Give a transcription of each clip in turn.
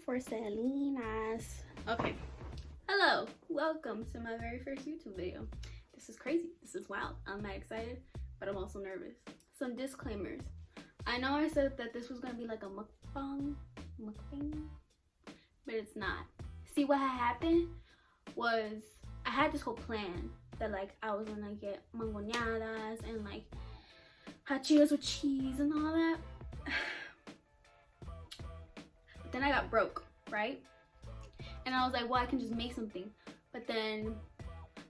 for Selena's. Okay, hello, welcome to my very first YouTube video. This is crazy, this is wild. I'm not excited, but I'm also nervous. Some disclaimers. I know I said that this was gonna be like a mukbang, but it's not. See, what had happened was I had this whole plan that like I was gonna get mangoñadas and like hot Cheetos with cheese and all that. But then I got broke, right? And I was like, well, I can just make something. But then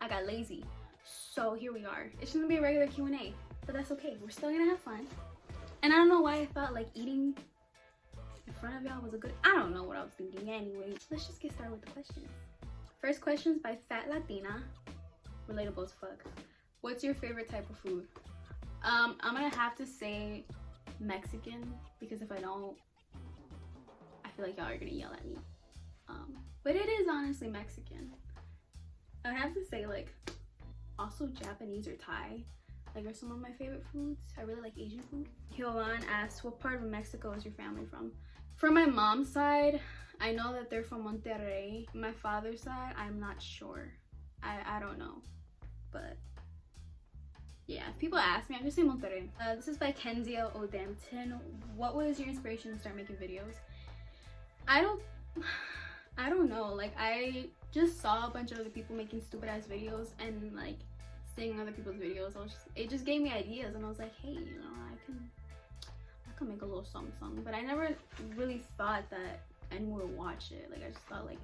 I got lazy. So here we are. It's gonna be a regular Q&A, but that's okay. We're still gonna have fun. And I don't know why I felt like eating in front of y'all was a good, I don't know what I was thinking anyway. Let's just get started with the questions. First question is by Fat Latina. Relatable as fuck. What's your favorite type of food? I'm gonna have to say Mexican, because if I don't, I feel like y'all are gonna yell at me. But it is honestly Mexican. I have to say like also Japanese or Thai like are some of my favorite foods. I really like Asian food. Hyolan asks, what part of Mexico is your family from? From my mom's side, I know that they're from Monterrey. My father's side, I'm not sure. I don't know, but yeah, if people ask me, I'm just saying Monterrey. This is by Kenzia O'Dampton. What was your inspiration to start making videos? I don't know. Like, I just saw a bunch of other people making stupid ass videos and like seeing other people's videos. It just gave me ideas, and I was like, hey, you know, I can make a little something. But I never really thought that anyone would watch it. Like, I just thought like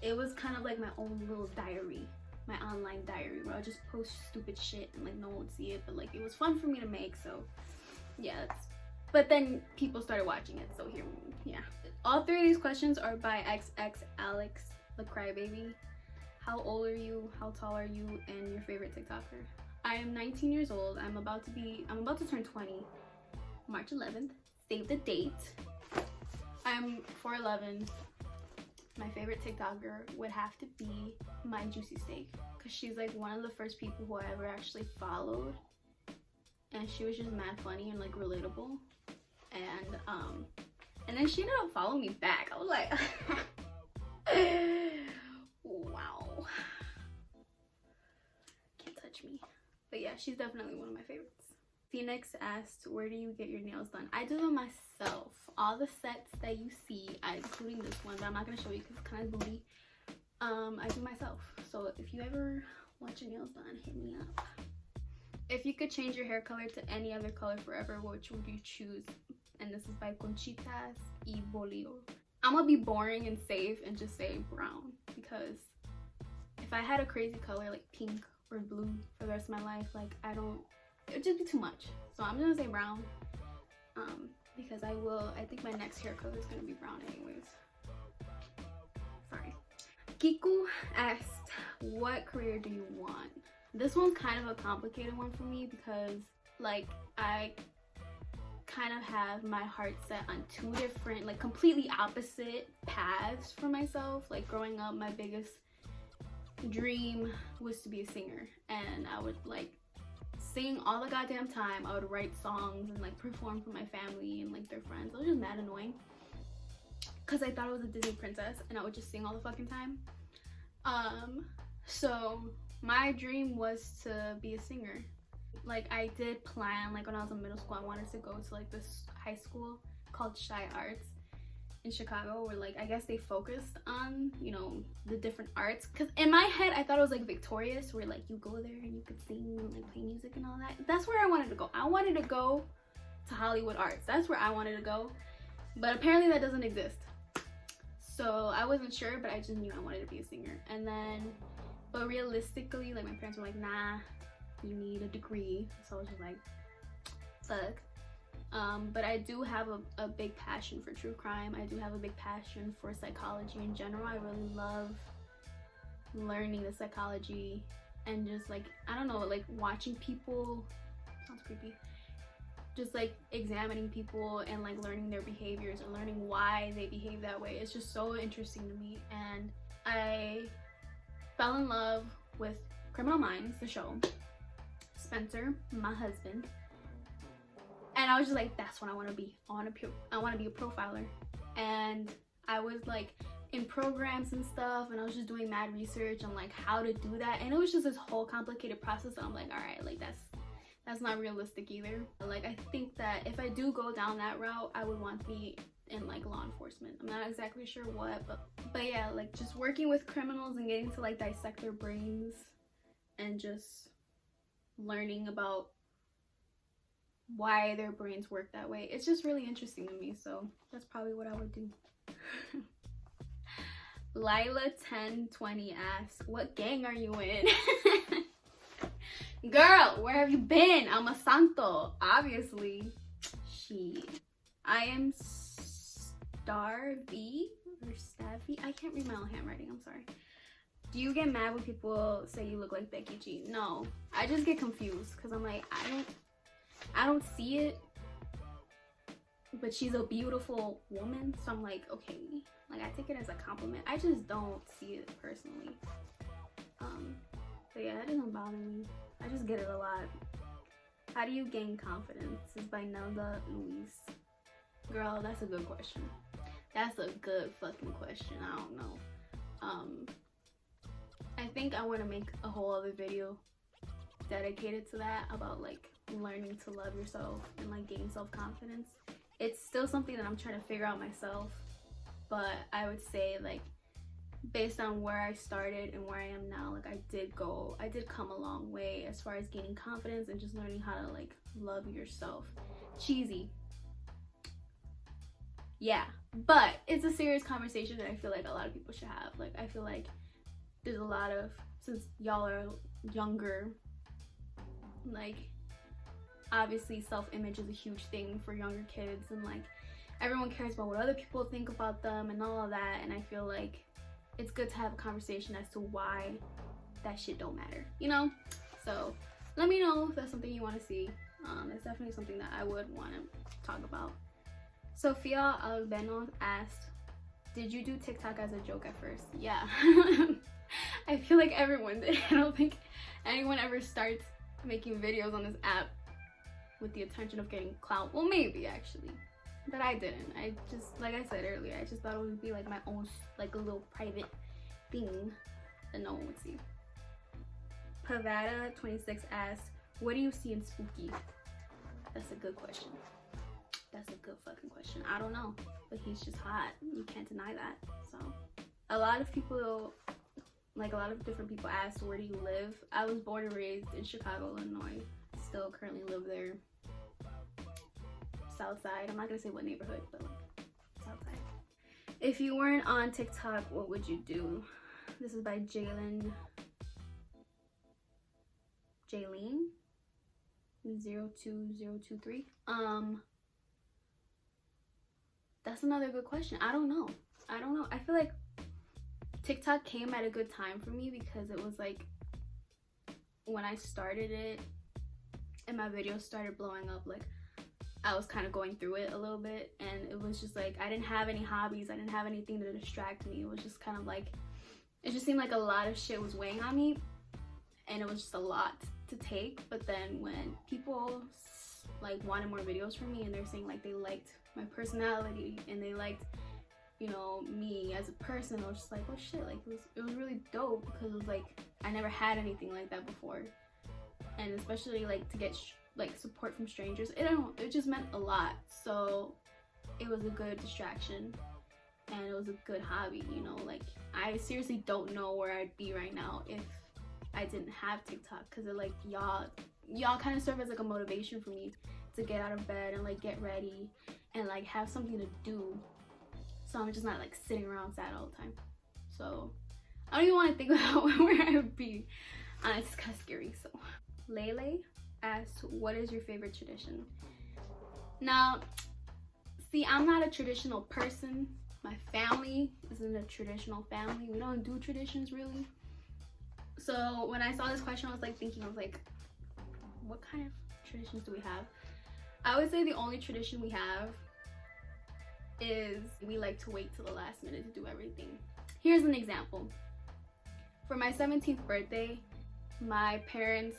it was kind of like my own little diary. My online diary where I'll just post stupid shit and like no one would see it, but like it was fun for me to make. So yeah, but then people started watching it, so here, yeah. All three of these questions are by XX Alex the Crybaby. How old are you, how tall are you, and your favorite TikToker? I am 19 years old. I'm about to turn 20 March 11th. Save the date. I'm 4'11". My favorite TikToker would have to be My Juicy Steak, because she's like one of the first people who I ever actually followed, and she was just mad funny and like relatable. And then she ended up following me back. I was like wow, can't touch me. But yeah, she's definitely one of my favorites. Phoenix asked, where do you get your nails done? I do them myself. All the sets that you see, including this one, but I'm not gonna show you because it's kind of booty. I do myself. So if you ever want your nails done, hit me up. If you could change your hair color to any other color forever, which would you choose? And this is by Conchitas y Bolio. I'm gonna be boring and safe and just say brown, because if I had a crazy color like pink or blue for the rest of my life, like it would just be too much. So I'm gonna say brown, because I think my next hair color is gonna be brown anyways. Sorry. Kiku asked, what career do you want? This one's kind of a complicated one for me, because like I kind of have my heart set on two different, like completely opposite paths for myself. Like growing up, my biggest dream was to be a singer, and I would like sing all the goddamn time. I would write songs and like perform for my family and like their friends. I was just mad annoying because I thought I was a Disney princess and I would just sing all the fucking time. So my dream was to be a singer. Like I did plan, like when I was in middle school, I wanted to go to like this high school called Shy Arts in Chicago, where like I guess they focused on, you know, the different arts. Because in my head I thought it was like Victorious, where like you go there and you could sing and like play music and all that. That's where I wanted to go. I wanted to go to Hollywood Arts. That's where I wanted to go, but apparently that doesn't exist. So I wasn't sure, but I just knew I wanted to be a singer. And then, but realistically, like my parents were like, nah, you need a degree. So I was just like, fuck. But I do have a big passion for true crime. I do have a big passion for psychology in general. I really love learning the psychology and just like, I don't know, like watching people, sounds creepy, just like examining people and like learning their behaviors and learning why they behave that way. It's just so interesting to me. And I fell in love with Criminal Minds, the show. Spencer, my husband, and I was just like, that's what I want to be. I want to be a profiler. and I was like in programs and stuff, and I was just doing mad research on like how to do that, and it was just this whole complicated process. And I'm like, all right, like that's not realistic either. Like, I think that if I do go down that route, I would want to be in like law enforcement. I'm not exactly sure what, but yeah, like just working with criminals and getting to like dissect their brains and just learning about why their brains work that way. It's just really interesting to me, so that's probably what I would do. Lila1020 asks, what gang are you in? Girl, where have you been? I'm a santo, obviously. I am Starvy or Stavy. I can't read my own handwriting, I'm sorry. Do you get mad when people say you look like Becky G? No, I just get confused because I'm like, I don't see it, but she's a beautiful woman, so I'm like, okay, like I take it as a compliment. I just don't see it personally. But yeah, that doesn't bother me. I just get it a lot. How do you gain confidence? This is by Nelda Luis. Girl, that's a good question. That's a good fucking question. I don't know. I think I want to make a whole other video dedicated to that, about like learning to love yourself and like gain self-confidence. It's still something that I'm trying to figure out myself, but I would say like based on where I started and where I am now, like I did come a long way as far as gaining confidence and just learning how to like love yourself. Cheesy, yeah, but it's a serious conversation that I feel like a lot of people should have. Like I feel like there's a lot of, since y'all are younger, like obviously self-image is a huge thing for younger kids, and like everyone cares about what other people think about them and all of that, and I feel like it's good to have a conversation as to why that shit don't matter, you know? So let me know if that's something you want to see. It's definitely something that I would want to talk about. Sophia Albeno asked, did you do TikTok as a joke at first? Yeah. I feel like everyone did. I don't think anyone ever starts making videos on this app with the intention of getting clout. Well, maybe actually, but I didn't. I just, like I said earlier, I just thought it would be like my own, like a little private thing that no one would see. Pavada26 asks, what do you see in Spooky? That's a good question. That's a good fucking question. I don't know, but he's just hot. You can't deny that. So a lot of people, like a lot of different people asked, where do you live? I was born and raised in Chicago, Illinois. Still currently live there. South side. I'm not gonna say what neighborhood, but like South side. If you weren't on TikTok, what would you do? This is by Jaylene 02023. That's another good question. I don't know. I feel like TikTok came at a good time for me because it was like when I started it and my videos started blowing up, like I was kind of going through it a little bit, and it was just like I didn't have any hobbies, I didn't have anything to distract me. It was just kind of like, it just seemed like a lot of shit was weighing on me, and it was just a lot to take. But then when people like wanted more videos from me and they're saying like they liked my personality and they liked, you know, me as a person, I was just like, oh shit, like it was really dope, because it was like I never had anything like that before, and especially like to get like support from strangers, it just meant a lot. So it was a good distraction and it was a good hobby, you know. Like I seriously don't know where I'd be right now if I didn't have TikTok, because it like y'all kind of serve as like a motivation for me to get out of bed and like get ready and like have something to do, so I'm just not like sitting around sad all the time. So I don't even want to think about where I would be. It's kind of scary. So Lele asked, what is your favorite tradition? Now, see, I'm not a traditional person. My family isn't a traditional family. We don't do traditions really. So when I saw this question, I was like thinking, I was like, what kind of traditions do we have? I would say the only tradition we have is we like to wait till the last minute to do everything. Here's an example. For my 17th birthday, my parents,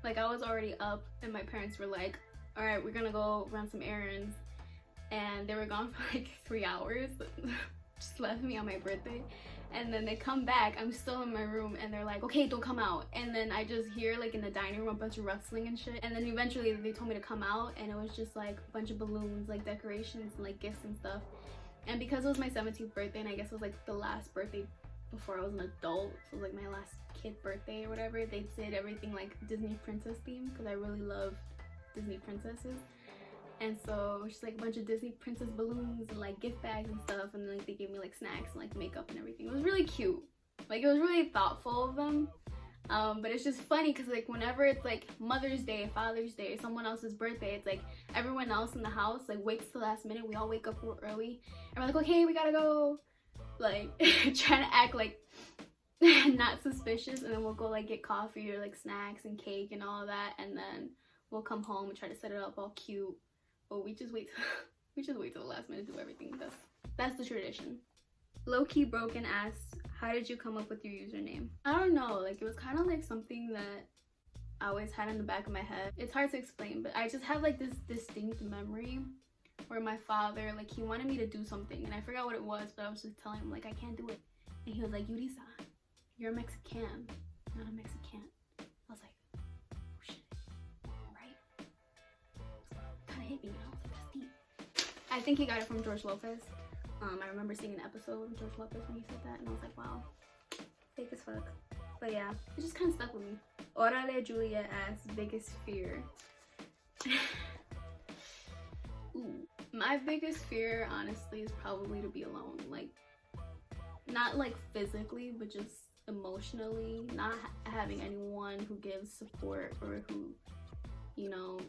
like I was already up and my parents were like, all right, we're gonna go run some errands, and they were gone for like 3 hours. Just left me on my birthday. And then they come back, I'm still in my room, and they're like, okay, don't come out. And then I just hear like in the dining room a bunch of rustling and shit. And then eventually they told me to come out, and it was just like a bunch of balloons, like decorations and like gifts and stuff. And because it was my 17th birthday, and I guess it was like the last birthday before I was an adult, so it was like my last kid birthday or whatever, they did everything like Disney princess themed, because I really love Disney princesses. And so it was just like a bunch of Disney princess balloons and like gift bags and stuff, and then like they gave me like snacks and like makeup and everything. It was really cute. Like, it was really thoughtful of them. But it's just funny because like whenever it's like Mother's Day, Father's Day, or someone else's birthday, it's like everyone else in the house like waits till the last minute. We all wake up real early and we're like, okay, we gotta go, like trying to act like not suspicious, and then we'll go like get coffee or like snacks and cake and all of that, and then we'll come home and try to set it up all cute. But we just wait till the last minute to do everything. That's the tradition. Low-key Broken asks, how did you come up with your username? I don't know, like it was kind of like something that I always had in the back of my head. It's hard to explain, but I just have like this distinct memory where my father, like, he wanted me to do something and I forgot what it was, but I was just telling him like I can't do it, and he was like, Yurisa, you're a Mexican, not a Mexican. I was like, oh shit, right? Kind of hit me, and I was like, that's deep. I think he got it from George Lopez. I remember seeing an episode of George Lopez when he said that, and I was like, wow, fake as fuck. But yeah, it just kind of stuck with me. Orale Julia asks, biggest fear. Ooh, my biggest fear, honestly, is probably to be alone. Like, not like physically, but just emotionally. Not having anyone who gives support or who, you know,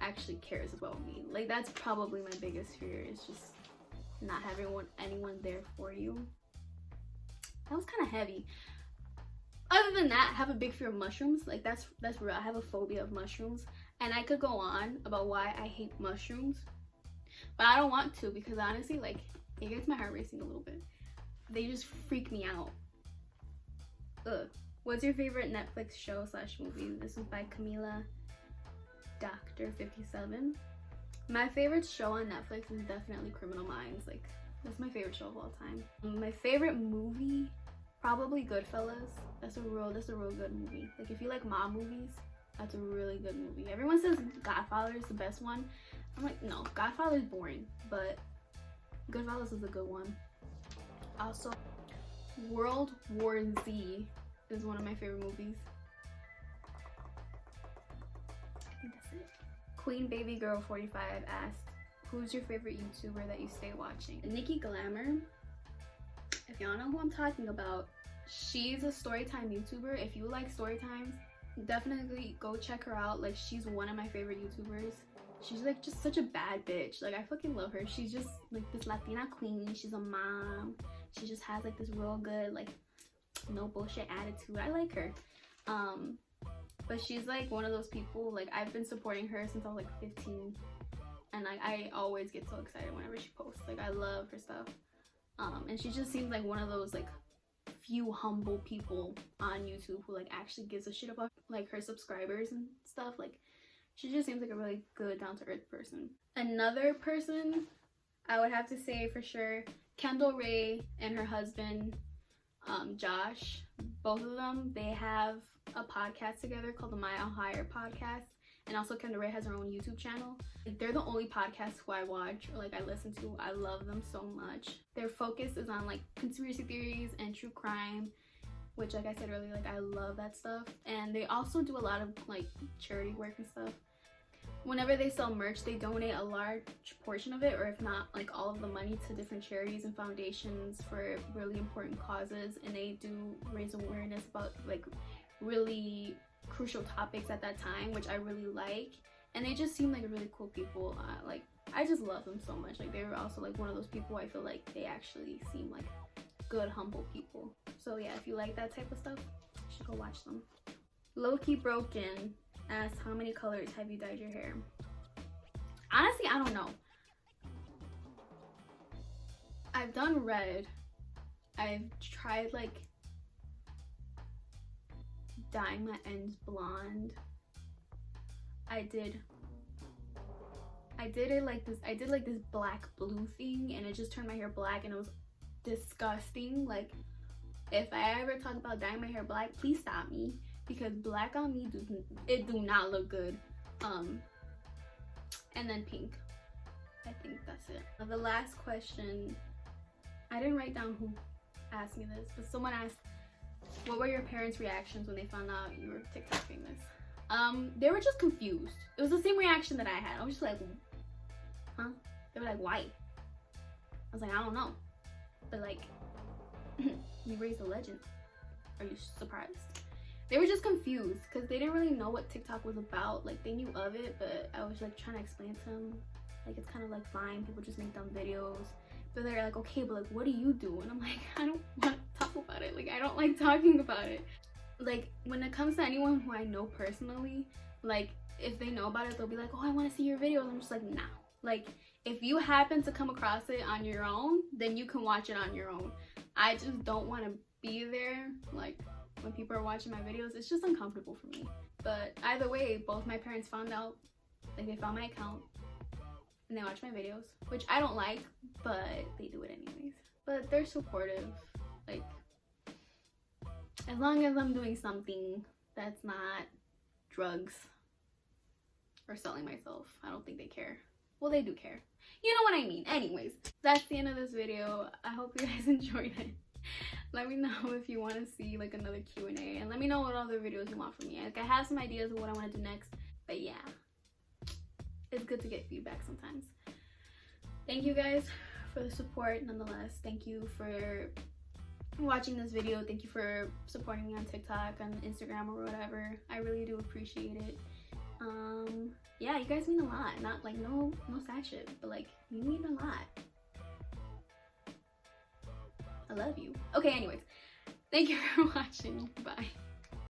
actually cares about me. Like, that's probably my biggest fear, is just not having anyone there for you. That was kind of heavy. Other than that, I have a big fear of mushrooms. Like, that's real. I have a phobia of mushrooms, and I could go on about why I hate mushrooms, but I don't want to, because honestly, like, it gets my heart racing a little bit. They just freak me out. Ugh. What's your favorite Netflix show / movie? This is by Camila Dr. 57. My favorite show on Netflix is definitely Criminal Minds. Like, that's my favorite show of all time. My favorite movie, probably Goodfellas. That's a real good movie. Like, if you like mob movies, that's a really good movie. Everyone says Godfather is the best one. I'm like, no, Godfather is boring, but Goodfellas is a good one. Also, World War Z is one of my favorite movies. I think that's it. Queen Baby Girl 45 asked, who's your favorite YouTuber that you stay watching? Nikki Glamour. If y'all know who I'm talking about, she's a storytime YouTuber. If you like storytimes, definitely go check her out. Like, she's one of my favorite YouTubers. She's like just such a bad bitch. Like, I fucking love her. She's just like this Latina queen. She's a mom. She just has like this real good, like, no bullshit attitude. I like her. But she's like one of those people, like, I've been supporting her since I was like 15, and like I always get so excited whenever she posts. Like, I love her stuff. And she just seems like one of those like few humble people on YouTube who like actually gives a shit about like her subscribers and stuff. Like, she just seems like a really good, down-to-earth person. Another person I would have to say for sure, Kendall Rae and her husband Josh. Both of them, they have a podcast together called the Mile Higher Podcast, and also Kendall Rae has her own YouTube channel. Like, they're the only podcasts who I watch or like I listen to. I love them so much. Their focus is on like conspiracy theories and true crime, which, like I said earlier, like, I love that stuff. And they also do a lot of like charity work and stuff. Whenever they sell merch, they donate a large portion of it, or if not, like, all of the money to different charities and foundations for really important causes. And they do raise awareness about like really crucial topics at that time, which I really like. And they just seem like really cool people. Like, I just love them so much. Like, they're also like one of those people I feel like they actually seem like good, humble people. So yeah, if you like that type of stuff, you should go watch them. Low-key Broken asks, how many colors have you dyed your hair? Honestly, I don't know. I've done red. I've tried like dyeing my ends blonde. I did I did it like this. I did like this black blue thing, and it just turned my hair black, and it was disgusting. Like, if I ever talk about dyeing my hair black, please stop me, because black on me do not look good. And then pink. I think that's it. The last question, I didn't write down who asked me this, but someone asked, what were your parents' reactions when they found out you were TikTok famous? They were just confused. It was the same reaction that I had. I was just like, huh? They were like, why? I was like, I don't know. But like, you raised a legend. Are you surprised? They were just confused because they didn't really know what TikTok was about. Like, they knew of it, but I was like trying to explain to them, like, it's kind of like fine, people just make dumb videos. But they're like, okay, but like, what do you do? And I'm like, I don't want to talk about it. Like, I don't like talking about it. Like, when it comes to anyone who I know personally, like, if they know about it, they'll be like, oh, I want to see your videos. I'm just like, nah. Like, if you happen to come across it on your own, then you can watch it on your own. I just don't want to be there, like, when people are watching my videos. It's just uncomfortable for me. But either way, both my parents found out. Like, they found my account and they watch my videos, which I don't like, but they do it anyways. But they're supportive. Like, as long as I'm doing something that's not drugs or selling myself, I don't think they care. Well, they do care. You know what I mean. Anyways, that's the end of this video. I hope you guys enjoyed it. Let me know if you want to see like another Q&A, and let me know what other videos you want from me. Like, I have some ideas of what I want to do next, but yeah, it's good to get feedback sometimes. Thank you guys for the support nonetheless. Thank you for watching this video. Thank you for supporting me on TikTok, on Instagram, or whatever. I really do appreciate it. Yeah, you guys mean a lot. Not like no sad shit, but like, you mean a lot. I love you. Okay, anyways, thank you for watching. Bye.